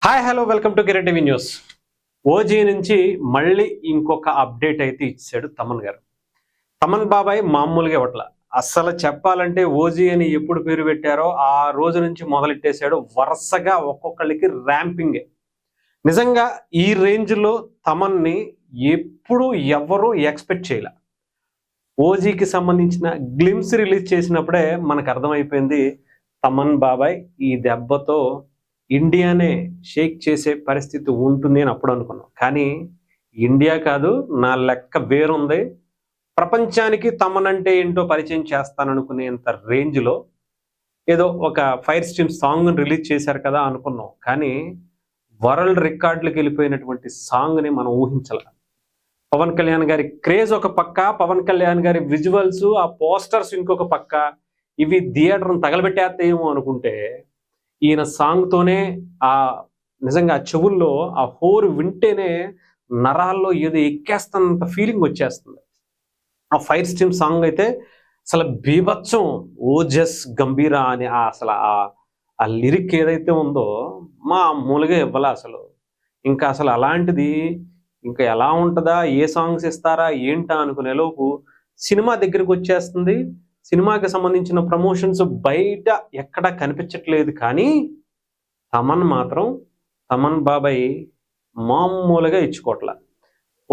Hi hello welcome to Kiran TV news. OG నుంచి మళ్ళీ ఇంకొక అప్డేట్ అయితే ఇచ్చాడు తమన్ గారు. తమన్ బాబాయ్ మామూలుగా ఇవ్వట్ల. అస్సలు చెప్పాలంటే ఓజీ అని ఎప్పుడు పేరు పెట్టారో ఆ రోజు నుంచి మొదలెట్టేశాడు. వరుసగా ఒక్కొక్కళ్ళకి ర్యాంపింగే. నిజంగా ఈ రేంజ్లో తమన్ని ఎప్పుడు ఎవరు ఎక్స్పెక్ట్ చేయలే. ఓజీకి సంబంధించిన గ్లిమ్స్ రిలీజ్ చేసినప్పుడే మనకు అర్థమైపోయింది తమన్ బాబాయ్ ఈ దెబ్బతో ఇండియానే షేక్ చేసే పరిస్థితి ఉంటుంది అని అప్పుడు అనుకున్నాం. కానీ ఇండియా కాదు, నా లెక్క వేరుంది, ప్రపంచానికి తమనంటే ఏంటో పరిచయం చేస్తాననుకునేంత రేంజ్లో ఏదో ఒక ఫైర్ స్ట్రీమ్ సాంగ్ రిలీజ్ చేశారు కదా అనుకున్నాం. కానీ వరల్డ్ రికార్డులకు వెళ్ళిపోయినటువంటి సాంగ్ని మనం ఊహించాల. పవన్ కళ్యాణ్ గారి క్రేజ్ ఒక పక్క, పవన్ కళ్యాణ్ గారి విజువల్స్, ఆ పోస్టర్స్ ఇంకొక పక్క, ఇవి థియేటర్ను తగలబెట్టేస్తాయేమో అనుకుంటే ఈయన సాంగ్తోనే ఆ నిజంగా చెవుల్లో ఆ హోరు వింటేనే నరాల్లో ఏదో ఎక్కేస్తున్నంత ఫీలింగ్ వచ్చేస్తుంది. ఆ ఫైర్ స్ట్రీమ్ సాంగ్ అయితే అసలు బీభత్సం. ఓజస్ గంభీరా అని అసలు ఆ లిరిక్ ఏదైతే ఉందో మామూలుగా ఇవ్వాల అసలు. ఇంకా అసలు అలాంటిది ఇంకా ఎలా ఉంటుందా, ఏ సాంగ్స్ ఇస్తారా ఏంటా అనుకునేలోపు సినిమా దగ్గరికి వచ్చేస్తుంది. సినిమాకి సంబంధించిన ప్రమోషన్స్ బయట ఎక్కడ కనిపించట్లేదు. కానీ తమన్ బాబాయ్ మామూలుగా ఇచ్చుకోవట్ల.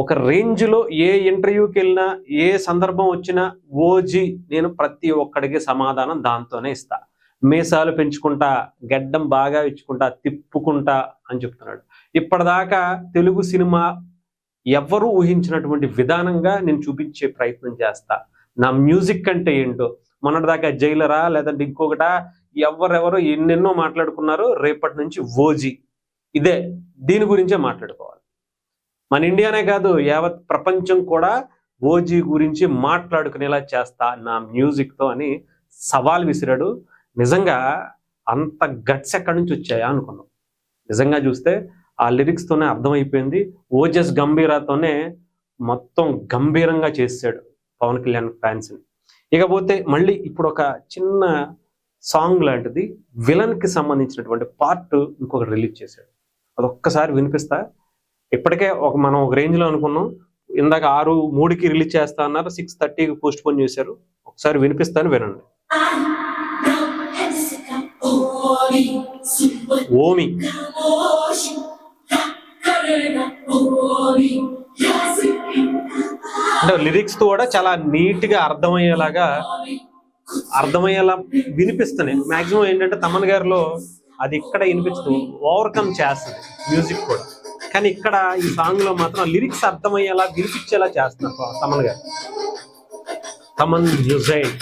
ఒక రేంజ్లో ఏ ఇంటర్వ్యూకి వెళ్ళినా, ఏ సందర్భం వచ్చినా ఓజీ నేను ప్రతి ఒక్కడికి సమాధానం దాంతోనే ఇస్తా. మీసాలు పెంచుకుంటా, గడ్డం బాగా ఇచ్చుకుంటా, తిప్పుకుంటా అని చెప్తున్నాడు. ఇప్పటిదాకా తెలుగు సినిమా ఎవరు ఊహించినటువంటి విధానంగా నేను చూపించే ప్రయత్నం చేస్తా. నా మ్యూజిక్ అంటే ఏంటో, మొన్నటిదాకా జైలరా లేదంటే ఇంకొకటా, ఎవరెవరో ఎన్నెన్నో మాట్లాడుకున్నారు. రేపటి నుంచి ఓజీ ఇదే, దీని గురించే మాట్లాడుకోవాలి. మన ఇండియానే కాదు, యావత్ ప్రపంచం కూడా ఓజీ గురించి మాట్లాడుకునేలా చేస్తా నా మ్యూజిక్తో అని సవాల్ విసిరాడు. నిజంగా అంత గట్స్ ఎక్కడి నుంచి వచ్చాయా అనుకున్నాం. నిజంగా చూస్తే ఆ లిరిక్స్తోనే అర్థమైపోయింది. ఓజస్ గంభీరాతోనే మొత్తం గంభీరంగా చేశాడు పవన్ కళ్యాణ్ ఫ్యాన్స్ని. ఇకపోతే మళ్ళీ ఇప్పుడు ఒక చిన్న సాంగ్ లాంటిది విలన్కి సంబంధించినటువంటి పార్ట్ ఇంకొకటి రిలీజ్ చేశాడు. అదొక్కసారి వినిపిస్తా. ఇప్పటికే మనం ఒక రేంజ్లో అనుకున్నాం. ఇందాక 6:03కి రిలీజ్ చేస్తా అన్నారు, 6:30కి పోస్ట్ పోన్ చేశారు. ఒకసారి వినిపిస్తాను, వినండి. ఓమి అంటే లిరిక్స్ కూడా చాలా నీట్గా అర్థమయ్యేలా వినిపిస్తున్నాయి. మాక్సిమం ఏంటంటే తమన్ గారిలో అది ఇక్కడ వినిపించదు, ఓవర్కమ్ చేస్తుంది మ్యూజిక్ కూడా. కానీ ఇక్కడ ఈ సాంగ్ లో మాత్రం లిరిక్స్ అర్థమయ్యేలా వినిపించేలా చేస్తున్నారు తమన్ గారు. తమన్ మ్యూజిక్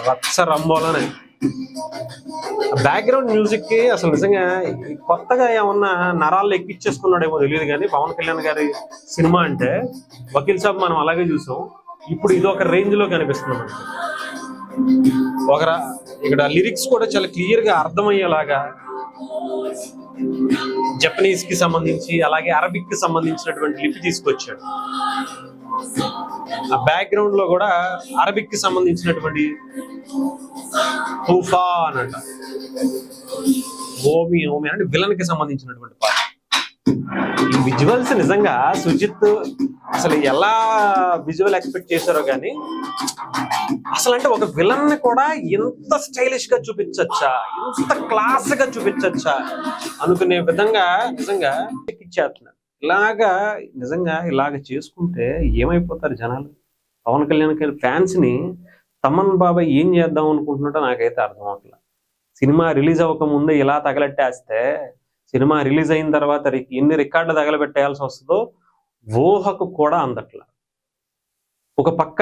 రచ్చ రంబోలనే బ్యాక్గ్రౌండ్ మ్యూజిక్ కి అసలు నిజంగా కొత్తగా ఏమన్నా నరాల్లో ఎక్కిచ్చేసుకున్నాడేమో తెలియదు. కానీ పవన్ కళ్యాణ్ గారి సినిమా అంటే వకీల్ సాబ్ మనం అలాగే చూసాం. ఇప్పుడు ఇది ఒక రేంజ్ లో కనిపిస్తుంది మనకి. ఇక్కడ లిరిక్స్ కూడా చాలా క్లియర్ గా అర్థమయ్యేలాగా జపనీస్ కి సంబంధించి అలాగే అరబిక్ కి సంబంధించినటువంటి లిపి తీసుకొచ్చాడు. ఆ బ్యాక్గ్రౌండ్ లో కూడా అరబిక్ కి సంబంధించినటువంటి తుఫాన్ అంట, ఓమి అంటే విలన్ కి సంబంధించినటువంటి పాట. ఈ విజువల్స్ నిజంగా సుజిత్ అసలు ఎలా విజువల్ ఎక్స్పెక్ట్ చేశారో కానీ, అసలు అంటే ఒక విలన్ ని కూడా ఎంత స్టైలిష్ గా చూపించచ్చా, ఎంత క్లాస్ గా చూపించచ్చా అనుకునే విధంగా నిజంగా ఇచ్చేస్తున్నారు. ఇలాగ చేసుకుంటే ఏమైపోతారు జనాలు. పవన్ కళ్యాణ్ ఫ్యాన్స్ ని తమన్ బాబాయ్ ఏం చేద్దాం అనుకుంటున్నాడో నాకైతే అర్థం అవట్లేదు. సినిమా రిలీజ్ అవ్వక ముందే ఇలా తగలెట్టేస్తే సినిమా రిలీజ్ అయిన తర్వాత ఎన్ని రికార్డులు తగలబెట్టేయాల్సి వస్తుందో ఊహకు కూడా అందట్లా. ఒక పక్క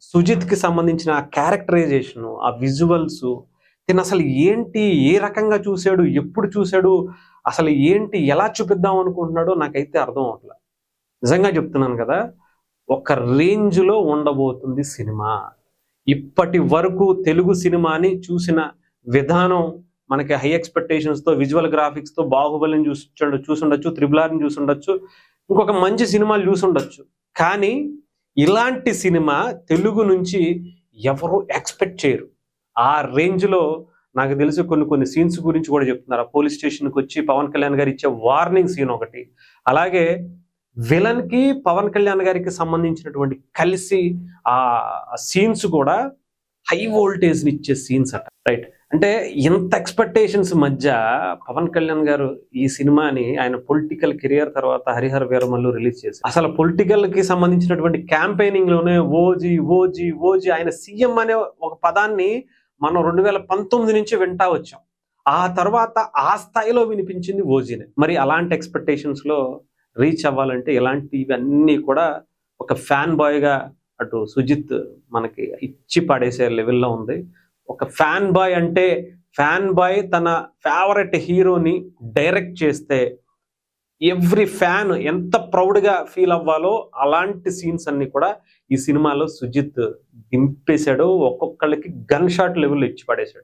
సుజిత్ కి సంబంధించిన ఆ క్యారెక్టరైజేషన్, ఆ విజువల్స్, దీన్ని అసలు ఏంటి, ఏ రకంగా చూశాడు, ఎప్పుడు చూశాడు, అసలు ఏంటి, ఎలా చూపిద్దాం అనుకుంటున్నాడో నాకైతే అర్థం అవట్లేదు. నిజంగా చెప్తున్నాను కదా, ఒక రేంజ్లో ఉండబోతుంది సినిమా. ఇప్పటి వరకు తెలుగు సినిమాని చూసిన విధానం మనకి హై ఎక్స్పెక్టేషన్స్తో, విజువల్ గ్రాఫిక్స్తో బాహుబలిని చూసుండొచ్చు, త్రిబుల్-ఆర్ని చూసుండొచ్చు, ఇంకొక మంచి సినిమాలు చూసుండొచ్చు. కానీ ఇలాంటి సినిమా తెలుగు నుంచి ఎవరు ఎక్స్పెక్ట్ చేయరు. ఆ రేంజ్లో నాకు తెలిసి కొన్ని సీన్స్ గురించి కూడా చెప్తున్నారు. ఆ పోలీస్ స్టేషన్కి వచ్చి పవన్ కళ్యాణ్ గారు ఇచ్చే వార్నింగ్ సీన్ ఒకటి, అలాగే విలన్ కి పవన్ కళ్యాణ్ గారికి సంబంధించినటువంటి కలిసి ఆ సీన్స్ కూడా హై వోల్టేజ్ ఇచ్చే సీన్స్ అట, రైట్? అంటే ఇంత ఎక్స్పెక్టేషన్స్ మధ్య పవన్ కళ్యాణ్ గారు ఈ సినిమాని ఆయన పొలిటికల్ కెరియర్ తర్వాత హరిహర వీరమల్లు రిలీజ్ చేశారు. అసలు పొలిటికల్ కి సంబంధించినటువంటి క్యాంపెయినింగ్ లోనే ఓజీ ఓజీ ఓజీ ఆయన సీఎం అనే ఒక పదాన్ని మనం 2019 నుంచి వింటా వచ్చాం. ఆ తర్వాత ఆ స్థాయిలో వినిపించింది ఓజీనే. మరి అలాంటి ఎక్స్పెక్టేషన్స్ లో రీచ్ అవ్వాలంటే ఇలాంటివన్నీ కూడా ఒక ఫ్యాన్ బాయ్ గా అటు సుజిత్ మనకి ఇచ్చి పడేసే లెవెల్లో ఉంది. ఒక ఫ్యాన్ బాయ్ అంటే ఫ్యాన్ బాయ్ తన ఫేవరెట్ హీరోని డైరెక్ట్ చేస్తే ఎవ్రీ ఫ్యాన్ ఎంత ప్రౌడ్గా ఫీల్ అవ్వాలో అలాంటి సీన్స్ అన్ని కూడా ఈ సినిమాలో సుజిత్ దింపేశాడు. ఒక్కొక్కళ్ళకి గన్ షాట్ లెవెల్ ఇచ్చి పడేశాడు.